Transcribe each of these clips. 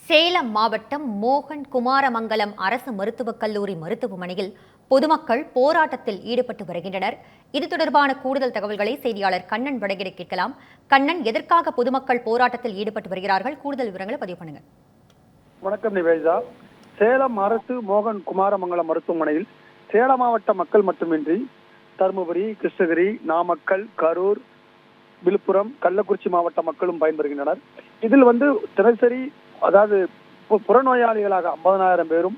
சேலம் மாவட்டம் மோகன் குமாரமங்கலம் அரசு மருத்துவக் கல்லூரி மருத்துவமனையில் பொதுமக்கள் போராட்டத்தில் ஈடுபட்டு வருகின்றனர். இது தொடர்பான கூடுதல் தகவல்களை செய்தியாளர் கண்ணன் வழங்கிட கேட்கலாம். கண்ணன், எதற்காக பொதுமக்கள் போராட்டத்தில் ஈடுபட்டு வருகிறார்கள்? கூடுதல் விவரங்களை பதிவு பண்ணுங்க. வணக்கம் நிவேதா. சேலம் அரசு மோகன் குமாரமங்கலம் மருத்துவமனையில் சேலம் மாவட்ட மக்கள் மட்டுமின்றி தருமபுரி, கிருஷ்ணகிரி, நாமக்கல், கரூர், விழுப்புரம், கள்ளக்குறிச்சி மாவட்ட மக்களும் பயன்பெறுகின்றனர். இதில் தினசரி அதாவது புறநோயாளிகளாக 50,000 பேரும்,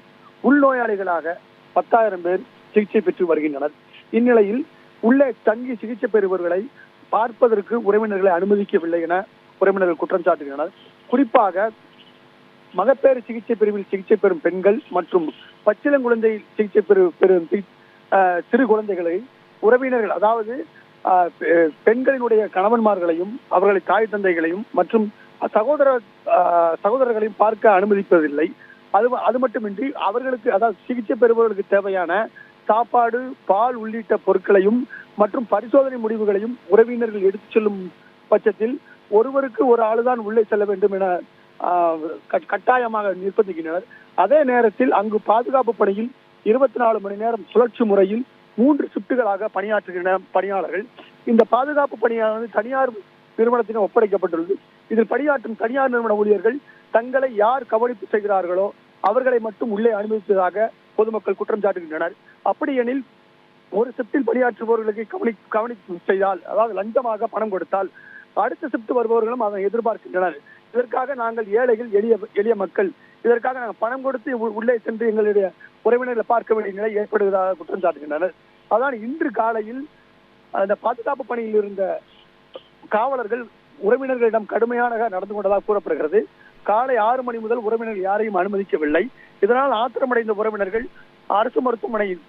உள்நோயாளிகளாக 10,000 பேர் சிகிச்சை பெற்று வருகின்றனர். இந்நிலையில் உள்ளே தங்கி சிகிச்சை பெறுபவர்களை பார்ப்பதற்கு உறவினர்களை அனுமதிக்கவில்லை என உறவினர்கள் குற்றம் சாட்டுகின்றனர். குறிப்பாக மகப்பேறு சிகிச்சை பிரிவில் சிகிச்சை பெறும் பெண்கள் மற்றும் பச்சிளங்குழந்தை சிகிச்சை பெறும் சிறு குழந்தைகளை உறவினர்கள், அதாவது பெண்களினுடைய கணவன்மார்களையும் அவர்களை தாய் தந்தைகளையும் மற்றும் சகோதரர்களையும் பார்க்க அனுமதிப்பதில்லை. அது மட்டுமின்றி அவர்களுக்கு, அதாவது சிகிச்சை பெறுபவர்களுக்கு தேவையான சாப்பாடு, பால் உள்ளிட்ட பொருட்களையும் மற்றும் பரிசோதனை முடிவுகளையும் உறவினர்கள் எடுத்துச் செல்லும் பட்சத்தில் ஒருவருக்கு ஒரு ஆளுதான் உள்ளே செல்ல வேண்டும் என கட்டாயமாக நிர்பந்திக்கின்றனர். அதே நேரத்தில் அங்கு பாதுகாப்பு பணியில் 24 மணி நேரம் சுழற்சி முறையில் 3 ஷிப்டுகளாக பணியாற்றுகின்ற பணியாளர்கள். இந்த பாதுகாப்பு பணியானது தனியார் நிறுவனத்திடம் ஒப்படைக்கப்பட்டுள்ளது. இதில் பணியாற்றும் தனியார் நிறுவன ஊழியர்கள் தங்களை யார் கவனிப்பு செய்கிறார்களோ அவர்களை மட்டும் உள்ளே அனுமதித்ததாக பொதுமக்கள் குற்றம் சாட்டுகின்றனர். அப்படியெனில் ஒரு ஷிப்டில் பணியாற்றுபவர்களுக்கு கவனிப்பு செய்தால், அதாவது லஞ்சமாக பணம் கொடுத்தால், அடுத்த ஷிப்ட் வருபவர்களும் அதை எதிர்பார்க்கின்றனர். இதற்காக நாங்கள் ஏழைகள், எளிய மக்கள், இதற்காக நாங்கள் பணம் கொடுத்து உள்ளே சென்று எங்களுடைய உறவினர்களை பார்க்க வேண்டிய நிலை ஏற்படுவதாக குற்றம் சாட்டுகின்றனர். அதான் இன்று காலையில் அந்த பாதுகாப்பு பணியில் இருந்த காவலர்கள் உறவினர்களிடம் கடுமையாக நடந்து கொண்டதாக கூறப்படுகிறது. காலை 6 மணி முதல் உறவினர்கள் யாரையும் அனுமதிக்கவில்லை. இதனால் ஆத்திரமடைந்த உறவினர்கள் அரசு மருத்துவமனையில்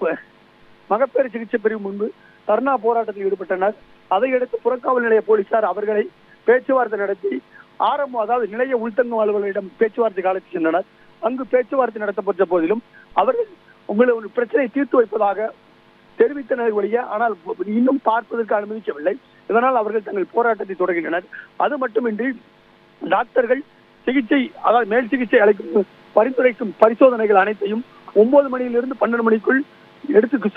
மகப்பேறு சிகிச்சை பிரிவு முன்பு தர்ணா போராட்டத்தில் ஈடுபட்டனர். அதையடுத்து புறக்காவல் நிலைய போலீசார் அவர்களை பேச்சுவார்த்தை நடத்தி அதாவது நிலைய உள்தங்கும் அலுவலர்களிடம் பேச்சுவார்த்தைக்கு அழைத்து சென்றனர். அங்கு பேச்சுவார்த்தை நடத்தப்பட்ட போதிலும் அவர்கள் உங்களுடைய பிரச்சனையை தீர்த்து வைப்பதாக தெரிவித்தனர் ஒழிய, ஆனால் இன்னும் பார்ப்பதற்கு அனுமதிக்கவில்லை. இதனால் அவர்கள் தங்கள் போராட்டத்தை தொடங்கினர். அது மட்டுமின்றி டாக்டர்கள் சிகிச்சை, அதாவது மேல் சிகிச்சை அளிக்கும் பரிந்துரைக்கும் பரிசோதனைகள் அனைத்தையும் 9 மணியிலிருந்து 12 மணிக்குள் எடுத்து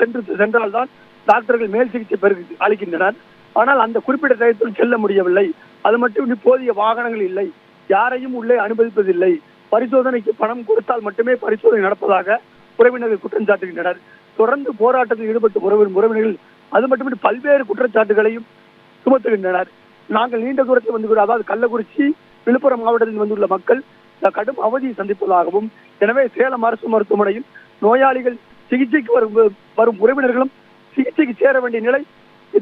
சென்றால்தான் டாக்டர்கள் மேல் சிகிச்சை அளிக்கின்றனர். ஆனால் அந்த குறிப்பிட்ட டயத்தில் செல்ல முடியவில்லை. அது மட்டும் போதிய வாகனங்கள் இல்லை, யாரையும் உள்ளே அனுமதிப்பதில்லை. பரிசோதனைக்கு பணம் கொடுத்தால் மட்டுமே பரிசோதனை நடப்பதாக உறவினர்கள் குற்றம் சாட்டுகின்றனர். தொடர்ந்து போராட்டத்தில் ஈடுபட்டு உறவினர்கள் அது மட்டுமின்றி பல்வேறு குற்றச்சாட்டுகளையும் சுமத்துகின்றனர். நாங்கள் நீண்ட தூரத்தில் வந்து, அதாவது கள்ளக்குறிச்சி, விழுப்புரம் மாவட்டத்தில் வந்துள்ள மக்கள் கடும் அவதியை சந்திப்பதாகவும், எனவே சேலம் அரசு மருத்துவமனையில் நோயாளிகள் சிகிச்சைக்கு வரும் உறவினர்களும் சிகிச்சைக்கு சேர வேண்டிய நிலை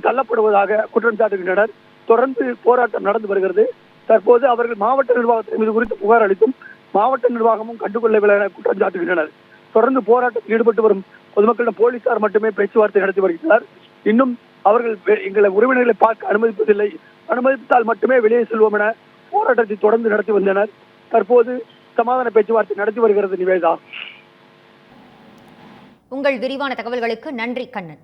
தள்ளப்படுவதாக குற்றம் சாட்டுகின்றனர். தொடர்ந்து போராட்டம் நடந்து வருகிறது. தற்போது அவர்கள் மாவட்ட நிர்வாகத்தின் மீது குறித்து புகார் அளித்தும் மாவட்ட நிர்வாகமும் கண்டுகொள்ளவில்லை என குற்றம் சாட்டுகின்றனர். தொடர்ந்து போராட்டத்தில் ஈடுபட்டு வரும் பொதுமக்களிடம் போலீசார் மட்டுமே பேச்சுவார்த்தை நடத்தி வருகின்றனர். இன்னும் அவர்கள் எங்களை உறவினர்களை பார்க்க அனுமதிப்பதில்லை, அனுமதித்தால் மட்டுமே வெளியே செல்வோம் என போராட்டத்தை தொடர்ந்து நடத்தி வந்தனர். தற்போது சமாதான பேச்சுவார்த்தை நடத்தி வருகிறது. நிவேதா, உங்கள் விரிவான தகவல்களுக்கு நன்றி கண்ணன்.